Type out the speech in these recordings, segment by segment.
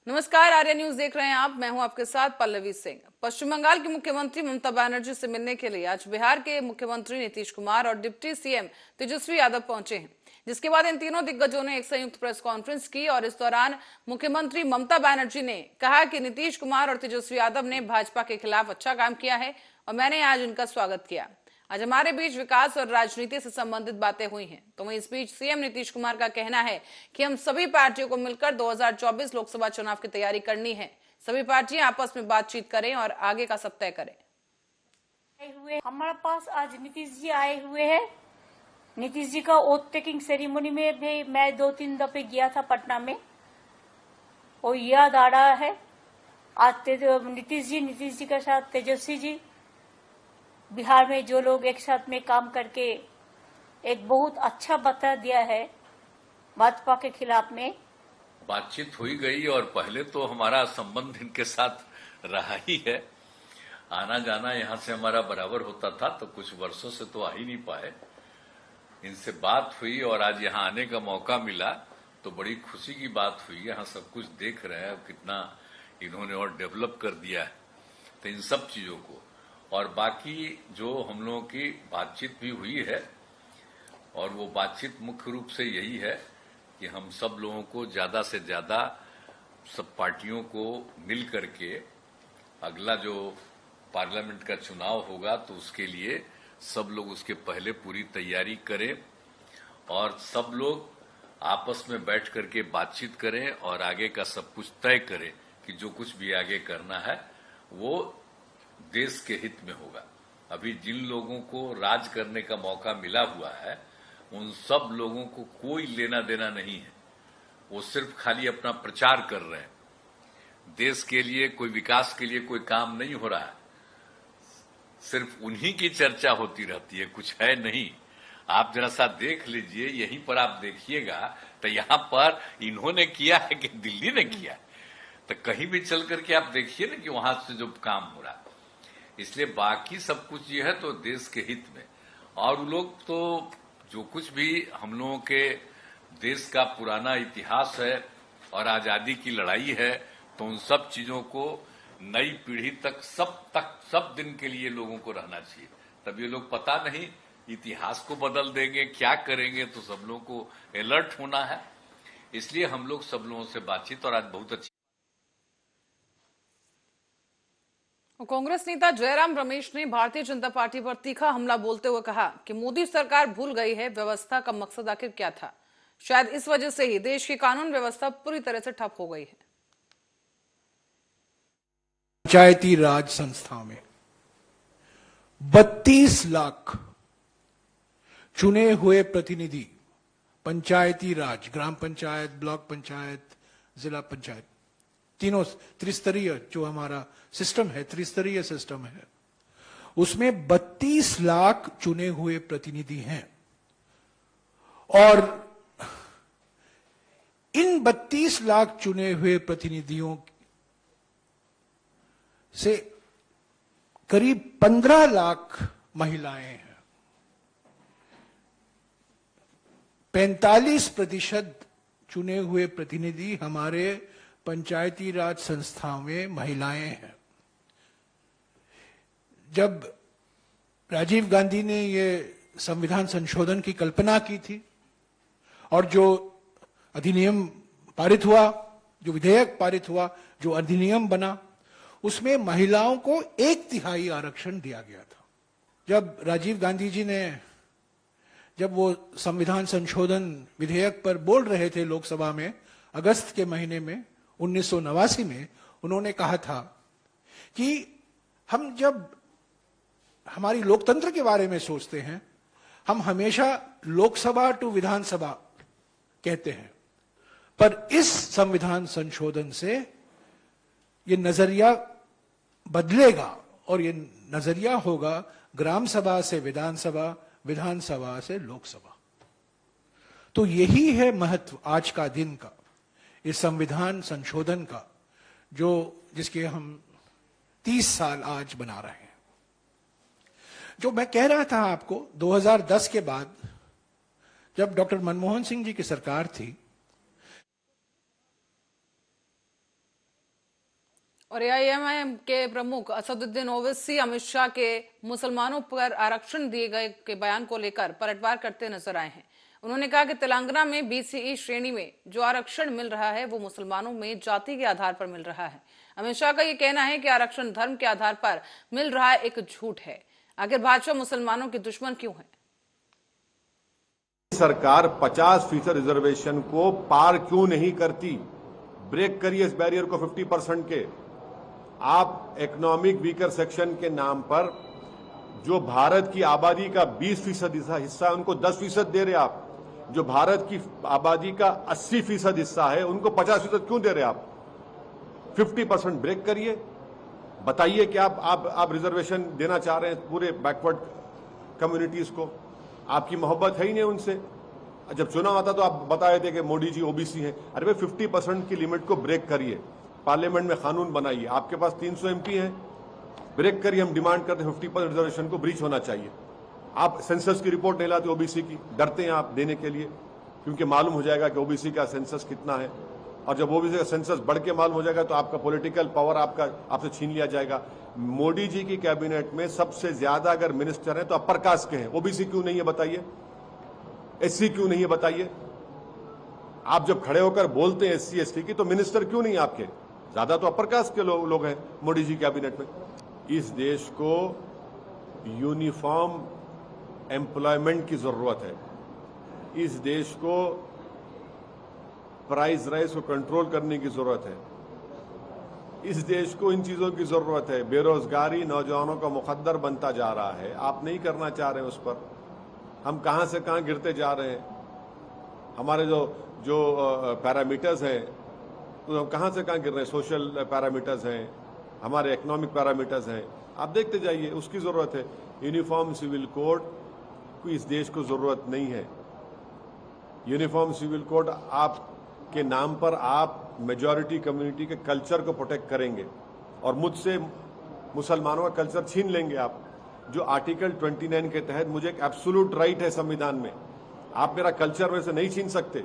नमस्कार, आर्या न्यूज देख रहे हैं आप। मैं हूं आपके साथ पल्लवी सिंह। पश्चिम बंगाल की मुख्यमंत्री ममता बनर्जी से मिलने के लिए आज बिहार के मुख्यमंत्री नीतीश कुमार और डिप्टी सीएम तेजस्वी यादव पहुंचे हैं, जिसके बाद इन तीनों दिग्गजों ने एक संयुक्त प्रेस कॉन्फ्रेंस की और इस दौरान मुख्यमंत्री ममता बनर्जी ने कहा कि नीतीश कुमार और तेजस्वी यादव ने भाजपा के खिलाफ अच्छा काम किया है और मैंने आज उनका स्वागत किया। आज हमारे बीच विकास और राजनीति से संबंधित बातें हुई हैं। तो वहीं इस बीच सीएम नीतीश कुमार का कहना है कि हम सभी पार्टियों को मिलकर 2024 लोकसभा चुनाव की तैयारी करनी है। सभी पार्टियां आपस में बातचीत करें और आगे का सब तय करें। हमारे पास आज नीतीश जी आए हुए हैं। नीतीश जी का ओथ टेकिंग सेरेमनी में भी मैं 2-3 दफे गया था पटना में, वो याद आ रहा है। आज नीतीश जी के साथ तेजस्वी जी, बिहार में जो लोग एक साथ में काम करके एक बहुत अच्छा बता दिया है भाजपा के खिलाफ में। बातचीत हुई गई और पहले तो हमारा संबंध इनके साथ रहा ही है। आना जाना यहाँ से हमारा बराबर होता था, तो कुछ वर्षों से तो आ ही नहीं पाए। इनसे बात हुई और आज यहाँ आने का मौका मिला तो बड़ी खुशी की बात हुई। यहाँ सब कुछ देख रहे हैं कितना इन्होंने और डेवलप कर दिया है, तो इन सब चीजों को और बाकी जो हम लोगों की बातचीत भी हुई है, और वो बातचीत मुख्य रूप से यही है कि हम सब लोगों को ज्यादा से ज्यादा सब पार्टियों को मिल करके अगला जो पार्लियामेंट का चुनाव होगा तो उसके लिए सब लोग उसके पहले पूरी तैयारी करें और सब लोग आपस में बैठ करके बातचीत करें और आगे का सब कुछ तय करें कि जो कुछ भी आगे करना है वो देश के हित में होगा। अभी जिन लोगों को राज करने का मौका मिला हुआ है उन सब लोगों को कोई लेना देना नहीं है। वो सिर्फ खाली अपना प्रचार कर रहे हैं। देश के लिए कोई विकास के लिए कोई काम नहीं हो रहा है, सिर्फ उन्हीं की चर्चा होती रहती है, कुछ है नहीं। आप जरा सा देख लीजिए, यहीं पर आप देखिएगा तो यहाँ पर इन्होंने किया है कि दिल्ली ने किया है, तो कहीं भी चल करके आप देखिए ना कि वहां से जो काम हो रहा है। इसलिए बाकी सब कुछ ये है तो देश के हित में। और वो लोग तो जो कुछ भी हम लोगों के देश का पुराना इतिहास है और आजादी की लड़ाई है, तो उन सब चीजों को नई पीढ़ी तक सब दिन के लिए लोगों को रहना चाहिए। तब ये लोग पता नहीं इतिहास को बदल देंगे, क्या करेंगे, तो सब लोगों को अलर्ट होना है। इसलिए हम लोग सब लोगों से बातचीत और आज बहुत अच्छी। कांग्रेस नेता जयराम रमेश ने भारतीय जनता पार्टी पर तीखा हमला बोलते हुए कहा कि मोदी सरकार भूल गई है व्यवस्था का मकसद आखिर क्या था। शायद इस वजह से ही देश की कानून व्यवस्था पूरी तरह से ठप हो गई है। पंचायती राज संस्था में 32 लाख चुने हुए प्रतिनिधि, पंचायती राज, ग्राम पंचायत, ब्लॉक पंचायत, जिला पंचायत, तीनों त्रिस्तरीय जो हमारा सिस्टम है, त्रिस्तरीय सिस्टम है, उसमें 32 लाख चुने हुए प्रतिनिधि हैं। और इन 32 लाख चुने हुए प्रतिनिधियों से करीब 15 लाख महिलाएं हैं। 45% चुने हुए प्रतिनिधि हमारे पंचायती राज संस्थाओं में महिलाएं हैं। जब राजीव गांधी ने ये संविधान संशोधन की कल्पना की थी और जो अधिनियम पारित हुआ, जो विधेयक पारित हुआ, जो अधिनियम बना, उसमें महिलाओं को 1/3 आरक्षण दिया गया था। जब राजीव गांधी जी ने जब वो संविधान संशोधन विधेयक पर बोल रहे थे लोकसभा में अगस्त के महीने में 1989 में, उन्होंने कहा था कि हम जब हमारी लोकतंत्र के बारे में सोचते हैं, हम हमेशा लोकसभा टू विधानसभा कहते हैं, पर इस संविधान संशोधन से ये नजरिया बदलेगा और ये नजरिया होगा ग्राम सभा से विधानसभा, विधानसभा से लोकसभा। तो यही है महत्व आज का दिन का, इस संविधान संशोधन का, जो जिसके हम 30 साल आज बना रहे हैं। जो मैं कह रहा था आपको, 2010 के बाद जब डॉक्टर मनमोहन सिंह जी की सरकार थी, और एआईएमआईएम के प्रमुख असदुद्दीन ओवैसी अमित शाह के मुसलमानों पर आरक्षण दिए गए के बयान को लेकर पलटवार करते नजर आए हैं। उन्होंने कहा कि तेलंगाना में बीसीई श्रेणी में जो आरक्षण मिल रहा है वो मुसलमानों में जाति के आधार पर मिल रहा है। अमित शाह का ये कहना है कि आरक्षण धर्म के आधार पर मिल रहा है एक झूठ है। आखिर भाजपा मुसलमानों की दुश्मन क्यों है? सरकार 50% रिजर्वेशन को पार क्यों नहीं करती? ब्रेक करिए इस बैरियर को 50% के। आप इकोनॉमिक वीकर सेक्शन के नाम पर जो भारत की आबादी का 20% हिस्सा है उनको 10% दे रहे आप। जो भारत की आबादी का 80% हिस्सा है उनको 50% क्यों दे रहे आप? 50% ब्रेक करिए। बताइए कि आप रिजर्वेशन देना चाह रहे हैं पूरे बैकवर्ड कम्युनिटीज को। आपकी मोहब्बत है ही नहीं उनसे। जब चुनाव आता तो आप बताए थे कि मोदी जी ओबीसी हैं। अरे भाई 50% की लिमिट को ब्रेक करिए, पार्लियामेंट में कानून बनाइए। आपके पास 300 एमपी हैं, ब्रेक करिए। हम डिमांड करते हैं 50% रिजर्वेशन को ब्रीच होना चाहिए। आप सेंसस की रिपोर्ट नहीं लाते ओबीसी की, डरते हैं आप देने के लिए, क्योंकि मालूम हो जाएगा कि ओबीसी का सेंसस कितना है। और जब ओबीसी का सेंसस बढ़ के मालूम हो जाएगा तो आपका पॉलिटिकल पावर आपसे छीन लिया जाएगा। मोदी जी की कैबिनेट में सबसे ज्यादा अगर मिनिस्टर हैं तो अपर कास्ट के हैं। ओबीसी क्यों नहीं है बताइए? एससी क्यों नहीं है बताइए? आप जब खड़े होकर बोलते हैं एससी एसटी की, तो मिनिस्टर क्यों नहीं आपके? ज्यादा तो अपर कास्ट के लोग हैं मोदी जी कैबिनेट में। इस देश को यूनिफॉर्म एम्प्लॉयमेंट की जरूरत है। इस देश को प्राइस राइज को कंट्रोल करने की जरूरत है। इस देश को इन चीजों की जरूरत है। बेरोजगारी नौजवानों का मुकद्दर बनता जा रहा है। आप नहीं करना चाह रहे हैं उस पर। हम कहां से कहां गिरते जा रहे हैं। हमारे जो पैरामीटर्स हैं तो हम कहां से कहां गिर रहे हैं। सोशल पैरामीटर्स हैं, हमारे इकोनॉमिक पैरामीटर्स हैं, आप देखते जाइए। उसकी जरूरत है। यूनिफॉर्म सिविल कोड की इस देश को जरूरत नहीं है। यूनिफॉर्म सिविल कोड आपके नाम पर आप मेजॉरिटी कम्युनिटी के कल्चर को प्रोटेक्ट करेंगे और मुझसे मुसलमानों का कल्चर छीन लेंगे आप। जो आर्टिकल 29 के तहत मुझे एक एब्सोल्यूट राइट है संविधान में, आप मेरा कल्चर में से नहीं छीन सकते।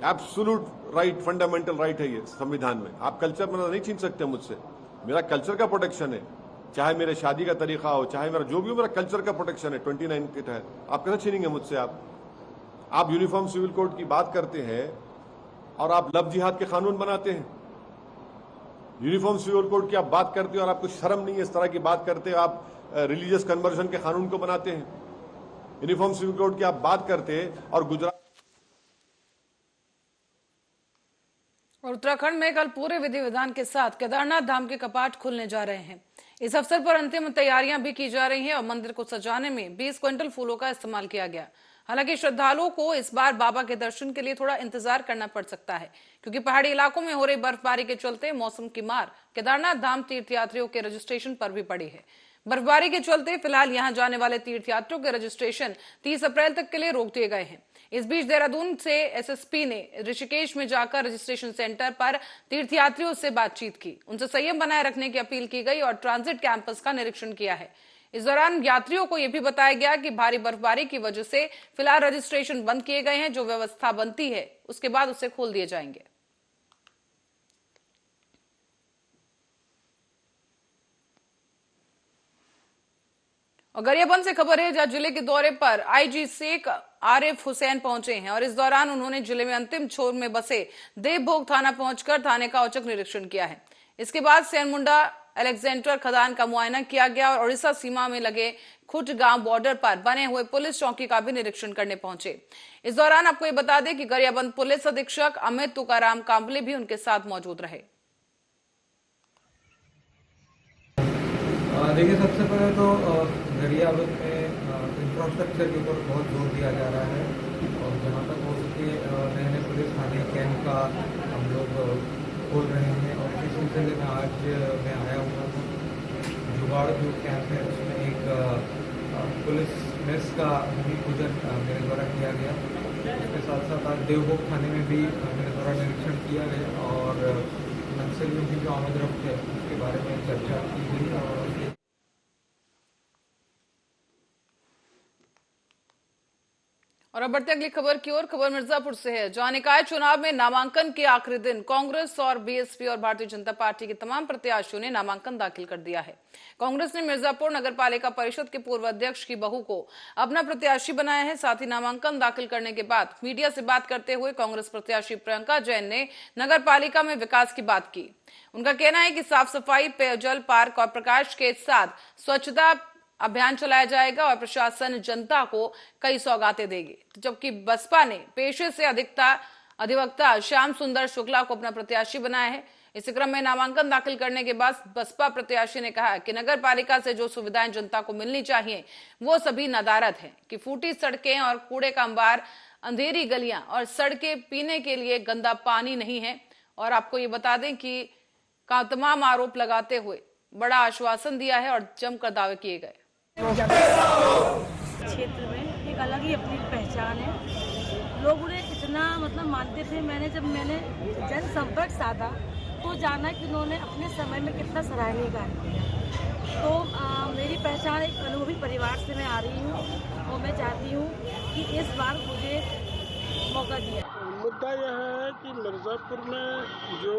एब्सोल्यूट राइट, फंडामेंटल राइट है ये संविधान में। आप कल्चर में नहीं छीन सकते मुझसे। मेरा कल्चर का प्रोटेक्शन है, चाहे मेरे शादी का तरीका हो, चाहे मेरा जो भी हो, मेरा कल्चर का प्रोटेक्शन है 29 के तहत। आप कैसे छीनेंगे मुझसे? आप यूनिफॉर्म सिविल कोड की बात करते हैं और आप लव जिहाद के कानून बनाते हैं। यूनिफॉर्म सिविल कोड की आप बात करते हो और आपको शर्म नहीं है इस तरह की बात करते हो। आप रिलीजियस कन्वर्जन के कानून को बनाते हैं। यूनिफॉर्म सिविल कोड की आप बात करते हैं और गुजरात और उत्तराखंड में कल पूरे विधि विधान के साथ केदारनाथ धाम के कपाट खुलने जा रहे हैं। इस अवसर पर अंतिम तैयारियां भी की जा रही हैं और मंदिर को सजाने में 20 क्विंटल फूलों का इस्तेमाल किया गया। हालांकि श्रद्धालुओं को इस बार बाबा के दर्शन के लिए थोड़ा इंतजार करना पड़ सकता है, क्योंकि पहाड़ी इलाकों में हो रही बर्फबारी के चलते मौसम की मार केदारनाथ धाम तीर्थयात्रियों के रजिस्ट्रेशन पर भी पड़ी है। बर्फबारी के चलते फिलहाल यहां जाने वाले तीर्थयात्रियों के रजिस्ट्रेशन 30 अप्रैल तक के लिए रोक दिए गए हैं। इस बीच देहरादून से एसएसपी ने ऋषिकेश में जाकर रजिस्ट्रेशन सेंटर पर तीर्थयात्रियों से बातचीत की, उनसे संयम बनाए रखने की अपील की गई और ट्रांजिट कैंपस का निरीक्षण किया है। इस दौरान यात्रियों को यह भी बताया गया कि भारी बर्फबारी की वजह से फिलहाल रजिस्ट्रेशन बंद किए गए हैं। जो व्यवस्था बनती है उसके बाद उसे खोल दिए जाएंगे। और गरियाबंद से खबर है, जहां जिले के दौरे पर आईजी शेख आरिफ हुसैन पहुंचे हैं और इस दौरान उन्होंने जिले में अंतिम छोर में बसे देवभोग थाना पहुंचकर थाने का औचक निरीक्षण किया है। इसके बाद सैनमुंडा अलेक्जेंडर खदान का मुआयना किया गया और ओडिशा सीमा में लगे खुट गांव बॉर्डर पर बने हुए पुलिस चौकी का भी निरीक्षण करने पहुंचे। इस दौरान आपको ये बता दें कि गरियाबंद पुलिस अधीक्षक अमित तुकाराम कांबले भी उनके साथ मौजूद रहे। देखिए, सबसे पहले तो गरियाबंद में इंफ्रास्ट्रक्चर के ऊपर बहुत जोर दिया जा रहा है और जहाँ तक हो सके नए नए पुलिस थाने कैंप का हम लोग खोल रहे हैं। और इस सिलसिले में आज मैं आया हुआ था। जुगाड़ जो कैंप है उसमें एक पुलिस मेस का भूमि पूजन मेरे द्वारा किया गया। उसके साथ साथ आज देवभोग थाने में भी मेरे द्वारा निरीक्षण किया गया और नक्सलियों की जो आमद रफ्त है उसके बारे में चर्चा की गई। और अब बढ़ते अगली खबर की ओर। खबर मिर्जापुर से है, जहां निकाय चुनाव में नामांकन के आखिरी दिन कांग्रेस और बीएसपी और भारतीय जनता पार्टी के तमाम प्रत्याशियों ने नामांकन दाखिल कर दिया है। कांग्रेस ने मिर्जापुर नगर पालिका परिषद के पूर्व अध्यक्ष की बहू को अपना प्रत्याशी बनाया है। साथ ही नामांकन दाखिल करने के बाद मीडिया से बात करते हुए कांग्रेस प्रत्याशी प्रियंका जैन ने नगर पालिका में विकास की बात की। उनका कहना है कि साफ सफाई, पेयजल, पार्क और प्रकाश के साथ स्वच्छता अभियान चलाया जाएगा और प्रशासन जनता को कई सौगातें देगी। जबकि बसपा ने पेशे से अधिवक्ता श्याम सुंदर शुक्ला को अपना प्रत्याशी बनाया है। इसी क्रम में नामांकन दाखिल करने के बाद बसपा प्रत्याशी ने कहा कि नगर पालिका से जो सुविधाएं जनता को मिलनी चाहिए वो सभी नदारद है कि फूटी सड़कें और कूड़े का अंबार, अंधेरी गलियां और सड़कें, पीने के लिए गंदा पानी नहीं है। और आपको ये बता दें कि तमाम आरोप लगाते हुए बड़ा आश्वासन दिया है और जमकर दावे किए गए। क्षेत्र में एक अलग ही अपनी पहचान है। लोग उन्हें इतना मानते थे। जब मैंने जनसंपर्क साधा तो जाना कि उन्होंने अपने समय में कितना सराहनीय कार्य किया। तो मेरी पहचान एक अनुभवी परिवार से मैं आ रही हूँ और मैं चाहती हूँ कि इस बार मुझे मौका दिया। मुद्दा यह है कि मिर्जापुर में जो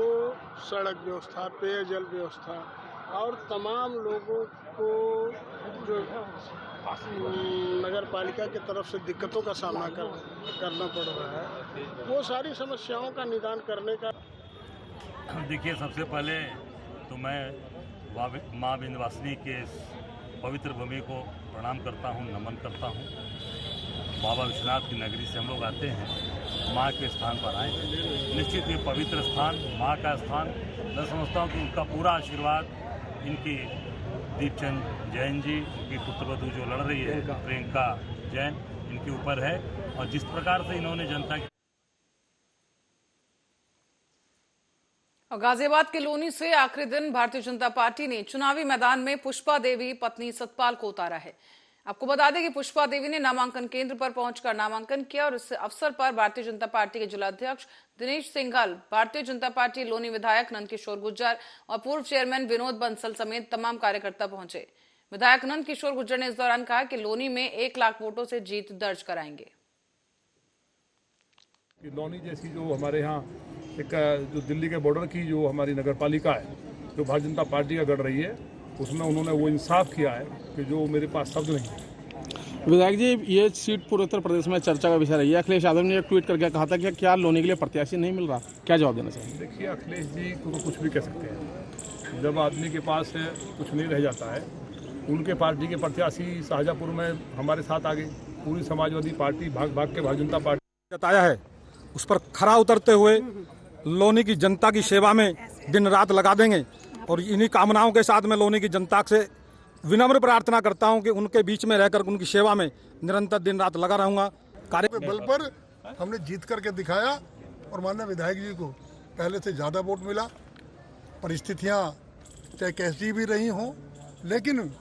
सड़क व्यवस्था, पेयजल व्यवस्था और तमाम लोगों को जो नगर पालिका की तरफ से दिक्कतों का सामना करना पड़ रहा है, वो सारी समस्याओं का निदान करने का। देखिए, सबसे पहले तो मैं माँ विंध्यवासिनी के पवित्र भूमि को प्रणाम करता हूँ, नमन करता हूँ। बाबा विश्वनाथ की नगरी से हम लोग आते हैं, माँ के स्थान पर आए। निश्चित ये पवित्र स्थान, माँ का स्थान, मैं समझता हूँ कि उनका पूरा आशीर्वाद इनकी दीपचंद जैन जी, उनकी पुत्रवधू जो लड़ रही है प्रियंका जैन, इनके ऊपर है। और जिस प्रकार से इन्होंने जनता की और गाजियाबाद के लोनी से आखिरी दिन भारतीय जनता पार्टी ने चुनावी मैदान में पुष्पा देवी पत्नी सतपाल को उतारा है। आपको बता दें कि पुष्पा देवी ने नामांकन केंद्र पर पहुंचकर नामांकन किया और इस अवसर पर भारतीय जनता पार्टी के जिलाध्यक्ष दिनेश सिंघल, भारतीय जनता पार्टी लोनी विधायक नंदकिशोर गुर्जर और पूर्व चेयरमैन विनोद बंसल समेत तमाम कार्यकर्ता पहुंचे। विधायक नंदकिशोर गुर्जर ने इस दौरान कहा कि लोनी में 1 लाख वोटों से जीत दर्ज कराएंगे। लोनी जैसी जो हमारे यहाँ एक जो दिल्ली के बॉर्डर की जो हमारी नगर पालिका है, जो भारतीय जनता पार्टी का गढ़ रही है, उसमें उन्होंने वो इंसाफ किया है कि जो मेरे पास शब्द नहीं है। विधायक जी, ये सीट पूरे उत्तर प्रदेश में चर्चा का विषय रही है। अखिलेश यादव ने एक ट्वीट करके कहा था कि क्या लोनी के लिए प्रत्याशी नहीं मिल रहा, क्या जवाब देना चाहिए? देखिए, अखिलेश जी को तो कुछ भी कह सकते हैं। जब आदमी के पास कुछ नहीं रह जाता है, उनके पार्टी के प्रत्याशी शाहजहाँपुर में हमारे साथ आ गए। पूरी समाजवादी पार्टी भाग भाग के भारतीय जनता पार्टी जताया है, उस पर खरा उतरते हुए लोनी की जनता की सेवा में दिन रात लगा देंगे। और इन्हीं कामनाओं के साथ मैं लोनी की जनता से विनम्र प्रार्थना करता हूं कि उनके बीच में रहकर उनकी सेवा में निरंतर दिन रात लगा रहूंगा। कार्य के बल पर हमने जीत करके दिखाया और माननीय विधायक जी को पहले से ज्यादा वोट मिला। परिस्थितियां चाहे कैसी भी रही हों, लेकिन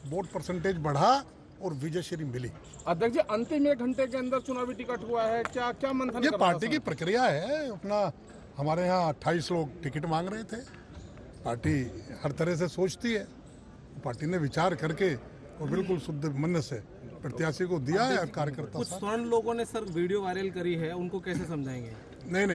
वोट परसेंटेज बढ़ा और विजय श्री मिली। अध्यक्ष जी, अंतिम 1 घंटे के अंदर चुनावी टिकट हुआ है, क्या मंथन? ये पार्टी की प्रक्रिया है। अपना हमारे यहाँ 28 लोग टिकट मांग रहे थे। पार्टी हर तरह से सोचती है, पार्टी ने विचार करके और बिल्कुल शुद्ध मन से प्रत्याशी को दिया है। कार्यकर्ता कुछ स्वर्ण लोगों ने सर वीडियो वायरल करी है, उनको कैसे समझाएंगे? नहीं।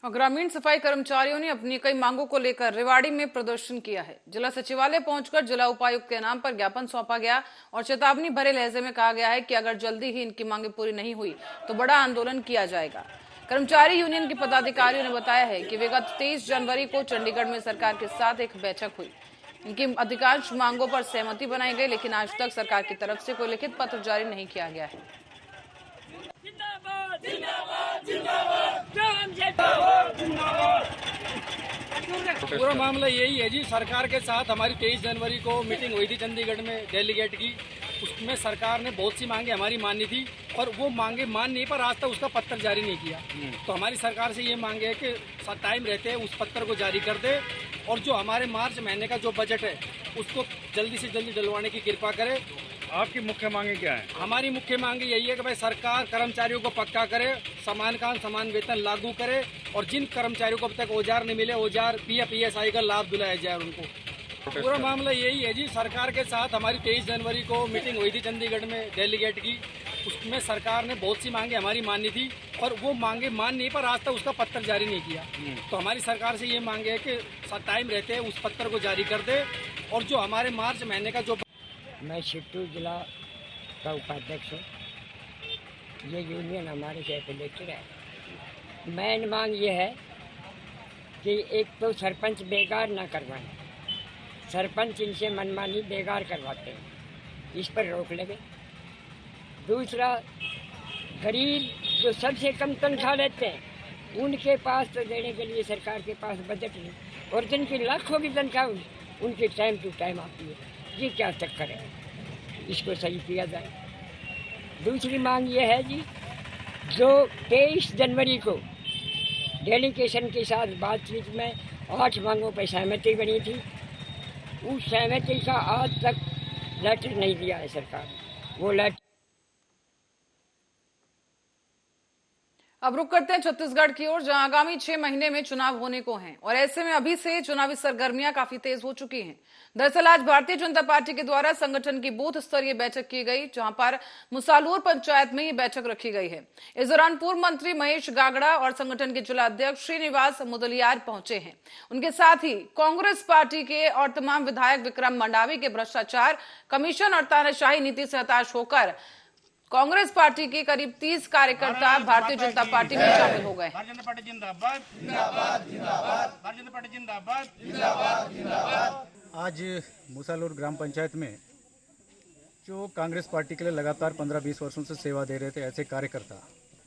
और ग्रामीण सफाई कर्मचारियों ने अपनी कई मांगों को लेकर रेवाड़ी में प्रदर्शन किया है। जिला सचिवालय पहुंचकर जिला उपायुक्त के नाम पर ज्ञापन सौंपा गया और चेतावनी भरे लहजे में कहा गया है कि अगर जल्दी ही इनकी मांगें पूरी नहीं हुई तो बड़ा आंदोलन किया जाएगा। कर्मचारी यूनियन के पदाधिकारियों ने बताया है कि विगत 23 जनवरी को चंडीगढ़ में सरकार के साथ एक बैठक हुई। इनकी अधिकांश मांगों पर सहमति बनाई गई, लेकिन आज तक सरकार की तरफ से कोई लिखित पत्र जारी नहीं किया गया है। पूरा मामला यही है जी। सरकार के साथ हमारी 23 जनवरी को मीटिंग हुई थी चंडीगढ़ में डेलीगेट की। उसमें सरकार ने बहुत सी मांगे हमारी माननी थी और वो मांगे मान नहीं, पर आज तक उसका पत्र जारी नहीं किया। तो हमारी सरकार से ये मांगे है कि टाइम रहते हैं उस पत्र को जारी कर दे और जो हमारे मार्च महीने का जो बजट है उसको जल्दी से जल्दी डलवाने की कृपा करे। आपकी मुख्य मांगे क्या है? हमारी मुख्य मांगे यही है कि भाई सरकार कर्मचारियों को पक्का करे, समान काम समान वेतन लागू करे और जिन कर्मचारियों को अब तक औजार नहीं मिले, औजार PF ESI का लाभ दिलाया जाए उनको। पूरा मामला यही है जी, सरकार के साथ हमारी 23 जनवरी को मीटिंग हुई थी चंडीगढ़ में डेलीगेट की। उसमें सरकार ने बहुत सी मांगे हमारी मानी थी और वो मांगे मानने पर आज तक उसका पत्र जारी नहीं किया। तो हमारी सरकार से ये मांगे है कि टाइम रहते उस पत्र को जारी कर दे। और जो हमारे मार्च महीने का जो मैं शिट्टू जिला का उपाध्यक्ष हूँ। ये यूनियन हमारे से एफिलेटेड है। मेन मांग ये है कि एक तो सरपंच बेकार ना करवाएं, सरपंच इनसे मनमानी बेकार करवाते हैं, इस पर रोक लगे। दूसरा, गरीब जो सबसे कम तनख्वाह लेते हैं उनके पास तो देने के लिए सरकार के पास बजट नहीं, और जिनकी लाखों की तनख्वाह उनकी टाइम टू टाइम आती है। ये क्या चक्कर है, इसको सही किया जाए। दूसरी मांग ये है जी, जो 23 जनवरी को डेलीगेशन के साथ बातचीत में 8 मांगों पर सहमति बनी थी, उस सहमति का आज तक लेटर नहीं दिया है सरकार। वो लेटर अब रुक करते हैं छत्तीसगढ़ की ओर, जहां आगामी 6 महीने में चुनाव होने को हैं और ऐसे में अभी से चुनावी सरगर्मियां काफी तेज हो चुकी हैं। दरअसल आज भारतीय जनता पार्टी के द्वारा संगठन की बूथ स्तरीय बैठक की गई, जहां पर मुसालूर पंचायत में ये बैठक रखी गई है। इस दौरान पूर्व मंत्री महेश गागड़ा और संगठन के जिला अध्यक्ष श्रीनिवास मुदलियार पहुंचे हैं। उनके साथ ही कांग्रेस पार्टी के और तमाम विधायक विक्रम मंडावी के भ्रष्टाचार, कमीशन और तानाशाही नीति से हताश होकर कांग्रेस पार्टी के करीब 30 कार्यकर्ता भारतीय जनता पार्टी में शामिल हो गए। आज मुसालूर ग्राम पंचायत में जो कांग्रेस पार्टी के लिए लगातार 15-20 वर्षों से सेवा दे रहे थे ऐसे कार्यकर्ता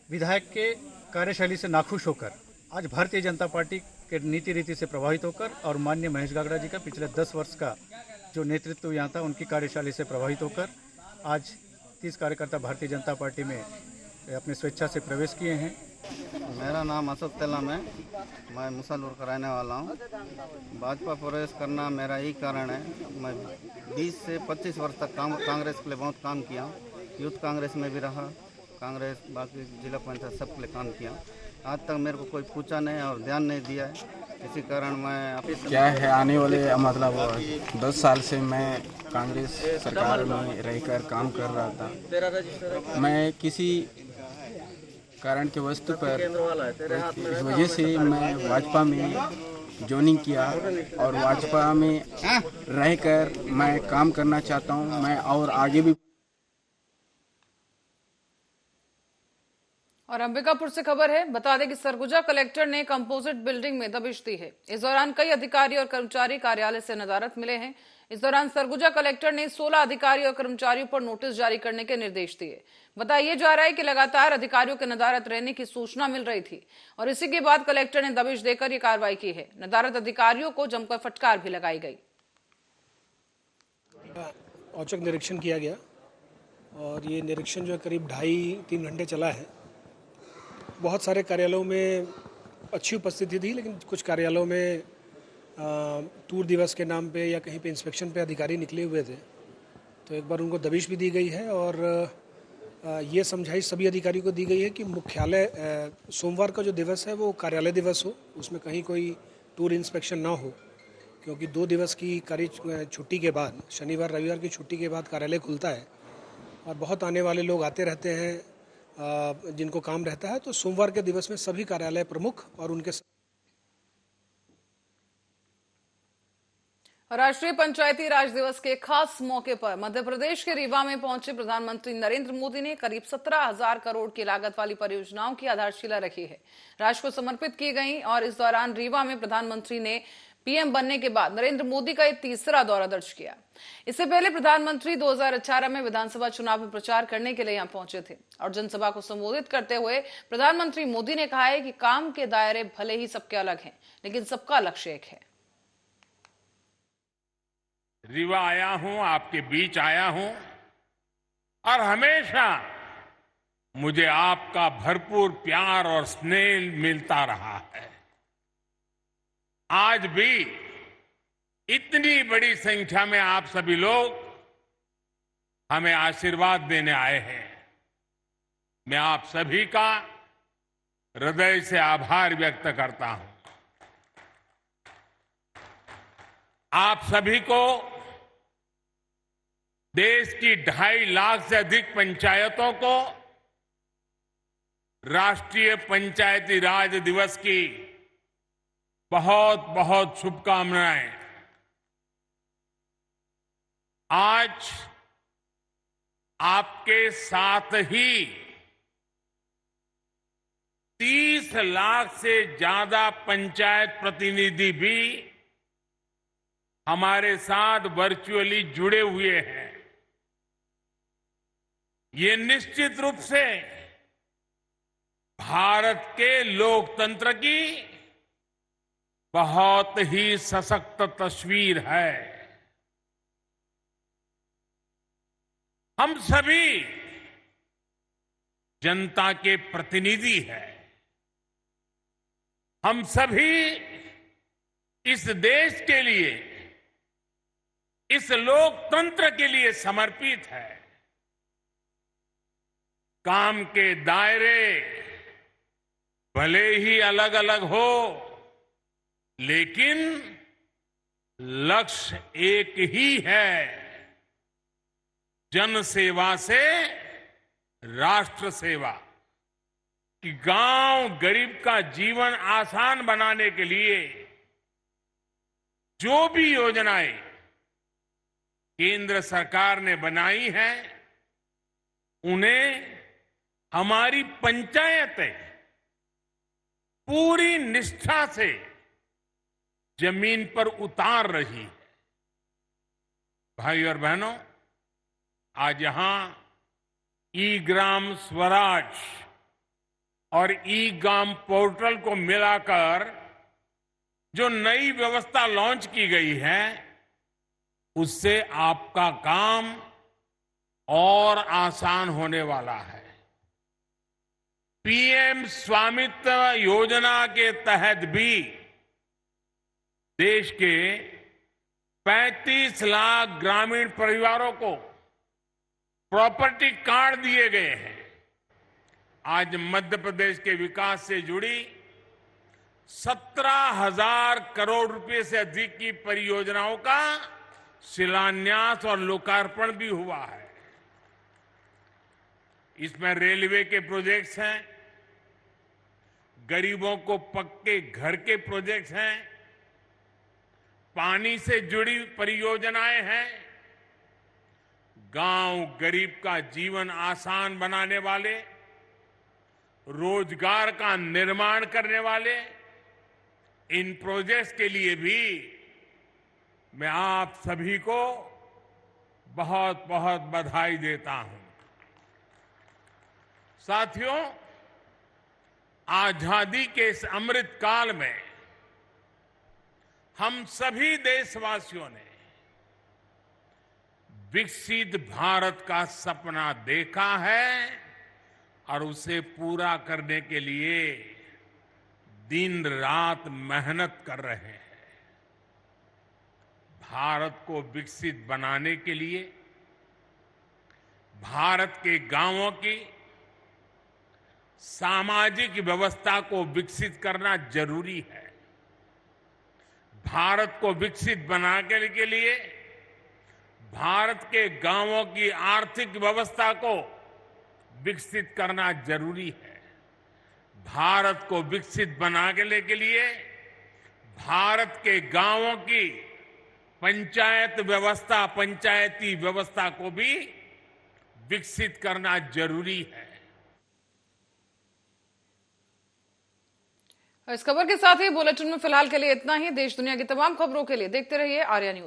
विधायक के कार्यशैली से नाखुश होकर आज भारतीय जनता पार्टी के नीति रीति से प्रभावित होकर और माननीय महेश गागड़ा जी का पिछले 10 वर्ष का जो नेतृत्व यहाँ था उनकी कार्यशैली से प्रभावित होकर आज 30 कार्यकर्ता भारतीय जनता पार्टी में अपने स्वेच्छा से प्रवेश किए हैं। मेरा नाम अशोक तेलम है, मैं मुसालूर का रहने वाला हूँ। भाजपा प्रवेश करना मेरा यही कारण है। मैं 20 से 25 वर्ष तक कांग्रेस के लिए बहुत काम किया, यूथ कांग्रेस में भी रहा, कांग्रेस बाकी जिला पंचायत सब के लिए काम किया। आज तक मेरे को कोई पूछा नहीं और ध्यान नहीं दिया है, इसी कारण मैं क्या है आने वाले मतलब 10 साल से मैं कांग्रेस सरकार में रहकर काम कर रहा था। मैं किसी कारण के वस्तु पर इस वजह से मैं भाजपा में ज्वाइनिंग किया और भाजपा में रहकर मैं काम करना चाहता हूं। मैं और आगे भी। और अंबिकापुर से खबर है, बता दें कि सरगुजा कलेक्टर ने कंपोजिट बिल्डिंग में दबिश दी है। इस दौरान कई अधिकारी और कर्मचारी कार्यालय से नदारद मिले हैं। इस दौरान सरगुजा कलेक्टर ने 16 अधिकारी और कर्मचारियों पर नोटिस जारी करने के निर्देश दिए। बताया जा रहा है कि लगातार अधिकारियों के नदारद रहने की सूचना मिल रही थी और इसी के बाद कलेक्टर ने दबिश देकर ये कार्रवाई की है। नदारद अधिकारियों को जमकर फटकार भी लगाई गई। औचक निरीक्षण किया गया और ये निरीक्षण जो है करीब 2.5-3 घंटे चला है। बहुत सारे कार्यालयों में अच्छी उपस्थिति थी, लेकिन कुछ कार्यालयों में टूर दिवस के नाम पे या कहीं पे इंस्पेक्शन पे अधिकारी निकले हुए थे, तो एक बार उनको दबिश भी दी गई है और ये समझाइश सभी अधिकारियों को दी गई है कि मुख्यालय सोमवार का जो दिवस है वो कार्यालय दिवस हो, उसमें कहीं कोई टूर इंस्पेक्शन ना हो, क्योंकि 2 दिवस की कार्य छुट्टी के बाद, शनिवार रविवार की छुट्टी के बाद कार्यालय खुलता है और बहुत आने वाले लोग आते रहते हैं जिनको काम रहता है, तो सोमवार के दिवस में सभी कार्यालय प्रमुख और उनके राष्ट्रीय पंचायती राज दिवस के खास मौके पर मध्य प्रदेश के रीवा में पहुंचे प्रधानमंत्री नरेंद्र मोदी ने करीब 17,000 करोड़ की लागत वाली परियोजनाओं की आधारशिला रखी है, राष्ट्र को समर्पित की गई। और इस दौरान रीवा में प्रधानमंत्री ने पीएम बनने के बाद नरेंद्र मोदी का यह तीसरा दौरा दर्ज किया। इससे पहले प्रधानमंत्री 2018 में विधानसभा चुनाव में प्रचार करने के लिए यहां पहुंचे थे और जनसभा को संबोधित करते हुए प्रधानमंत्री मोदी ने कहा है कि काम के दायरे भले ही सबके अलग हैं, लेकिन सबका लक्ष्य एक है। रीवा आया हूं, आपके बीच आया हूं और हमेशा मुझे आपका भरपूर प्यार और स्नेह मिलता रहा है। आज भी इतनी बड़ी संख्या में आप सभी लोग हमें आशीर्वाद देने आए हैं। मैं आप सभी का हृदय से आभार व्यक्त करता हूं। आप सभी को देश की 2.5 लाख से अधिक पंचायतों को राष्ट्रीय पंचायती राज दिवस की बहुत बहुत शुभकामनाएं। आज आपके साथ ही 30 लाख से ज्यादा पंचायत प्रतिनिधि भी हमारे साथ वर्चुअली जुड़े हुए हैं। ये निश्चित रूप से भारत के लोकतंत्र की बहुत ही सशक्त तस्वीर है। हम सभी जनता के प्रतिनिधि हैं। हम सभी इस देश के लिए, इस लोकतंत्र के लिए समर्पित है। काम के दायरे भले ही अलग अलग हो, लेकिन लक्ष्य एक ही है, जन सेवा से राष्ट्र सेवा। कि गांव गरीब का जीवन आसान बनाने के लिए जो भी योजनाएं केंद्र सरकार ने बनाई हैं, उन्हें हमारी पंचायतें पूरी निष्ठा से जमीन पर उतार रही है। भाई और बहनों, आज यहां ई ग्राम स्वराज और ई ग्राम पोर्टल को मिलाकर जो नई व्यवस्था लॉन्च की गई है, उससे आपका काम और आसान होने वाला है। पीएम स्वामित्व योजना के तहत भी देश के 35 लाख ग्रामीण परिवारों को प्रॉपर्टी कार्ड दिए गए हैं। आज मध्य प्रदेश के विकास से जुड़ी 17,000 करोड़ रुपए से अधिक की परियोजनाओं का शिलान्यास और लोकार्पण भी हुआ है। इसमें रेलवे के प्रोजेक्ट्स हैं, गरीबों को पक्के घर के प्रोजेक्ट्स हैं, पानी से जुड़ी परियोजनाएं हैं, गांव गरीब का जीवन आसान बनाने वाले, रोजगार का निर्माण करने वाले इन प्रोजेक्ट्स के लिए भी मैं आप सभी को बहुत बहुत बधाई देता हूं। साथियों, आजादी के इस अमृत काल में हम सभी देशवासियों ने विकसित भारत का सपना देखा है और उसे पूरा करने के लिए दिन रात मेहनत कर रहे हैं। भारत को विकसित बनाने के लिए भारत के गांवों की सामाजिक व्यवस्था को विकसित करना जरूरी है। भारत को विकसित बनाने के लिए भारत के गांवों की आर्थिक व्यवस्था को विकसित करना जरूरी है। भारत को विकसित बनाने के लिए भारत के गांवों की पंचायत व्यवस्था, पंचायती व्यवस्था को भी विकसित करना जरूरी है। इस खबर के साथ ही बुलेटिन में फिलहाल के लिए इतना ही। देश दुनिया की तमाम खबरों के लिए देखते रहिए आर्या न्यूज।